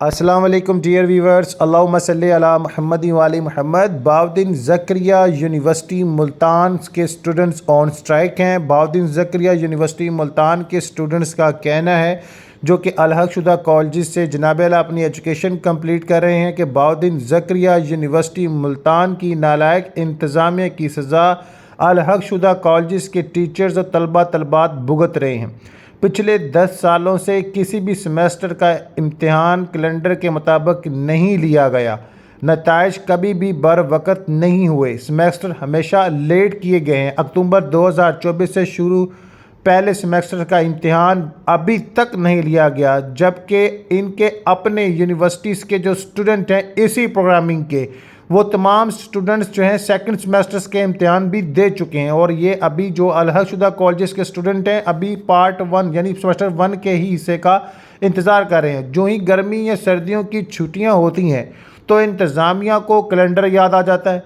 السلام علیکم dear viewers, اللہم صلی علی محمد والی محمد۔ بہاؤالدین زکریا یونیورسٹی ملتان کے سٹوڈنٹس آن سٹرائک ہیں۔ بہاؤالدین زکریا یونیورسٹی ملتان کے سٹوڈنٹس کا کہنا ہے جو کہ الحق شدہ کالجز سے جناب اعلیٰ اپنی ایجوکیشن کمپلیٹ کر رہے ہیں کہ بہاؤالدین زکریا یونیورسٹی ملتان کی نالائق انتظامیہ کی سزا الحق شدہ کالجز کے ٹیچرز اور طلبات بھگت رہے ہیں۔ پچھلے 10 سالوں سے کسی بھی سیمیسٹر کا امتحان کیلنڈر کے مطابق نہیں لیا گیا، نتائج کبھی بھی بر وقت نہیں ہوئے، سیمیسٹر ہمیشہ لیٹ کیے گئے ہیں۔ اکتوبر 2024 سے شروع پہلے سیمیسٹر کا امتحان ابھی تک نہیں لیا گیا، جبکہ ان کے اپنے یونیورسٹیز کے جو اسٹوڈنٹ ہیں اسی پروگرامنگ کے، وہ تمام سٹوڈنٹس جو ہیں سیکنڈ سیمیسٹرز کے امتحان بھی دے چکے ہیں، اور یہ ابھی جو الحق شدہ کالجز کے اسٹوڈنٹ ہیں ابھی پارٹ 1 یعنی سیمیسٹر 1 کے ہی حصے کا انتظار کر رہے ہیں۔ جو ہی گرمی یا سردیوں کی چھٹیاں ہوتی ہیں تو انتظامیہ کو کیلنڈر یاد آ جاتا ہے۔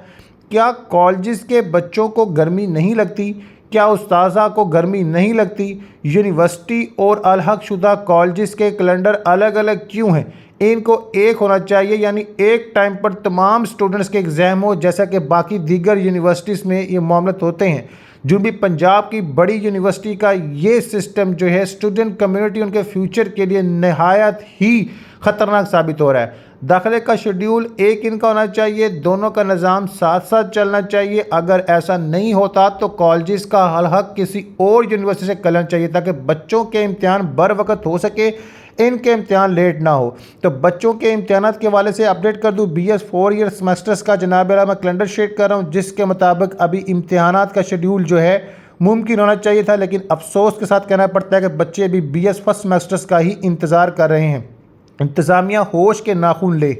کیا کالجز کے بچوں کو گرمی نہیں لگتی؟ کیا اساتذہ کو گرمی نہیں لگتی؟ یونیورسٹی اور الحق شدہ کالجز کے کیلنڈر الگ الگ کیوں ہیں؟ ان کو ایک ہونا چاہیے، یعنی ایک ٹائم پر تمام سٹوڈنٹس کے ایگزام ہو، جیسا کہ باقی دیگر یونیورسٹیز میں یہ معاملات ہوتے ہیں۔ جو بھی پنجاب کی بڑی یونیورسٹی کا یہ سسٹم جو ہے اسٹوڈنٹ کمیونٹی ان کے فیوچر کے لیے نہایت ہی خطرناک ثابت ہو رہا ہے۔ داخلے کا شیڈیول ایک ان کا ہونا چاہیے، دونوں کا نظام ساتھ ساتھ چلنا چاہیے۔ اگر ایسا نہیں ہوتا تو کالجز کا الحق کسی اور یونیورسٹی سے کرنا چاہیے تاکہ بچوں کے امتحان بر وقت ہو سکے، ان کے امتحان لیٹ نہ ہو۔ تو بچوں کے امتحانات کے حوالے سے اپڈیٹ کر دوں، BS 4 ایئر سیمیسٹرز کا جناب اعلیٰ میں کیلنڈر شیئر کر رہا ہوں، جس کے مطابق ابھی امتحانات کا شیڈیول جو ہے ممکن ہونا چاہیے تھا، لیکن افسوس کے ساتھ کہنا پڑتا ہے کہ بچے ابھی BS 1 سیمیسٹرز کا ہی انتظار کر رہے ہیں۔ انتظامیہ ہوش کے ناخن لے۔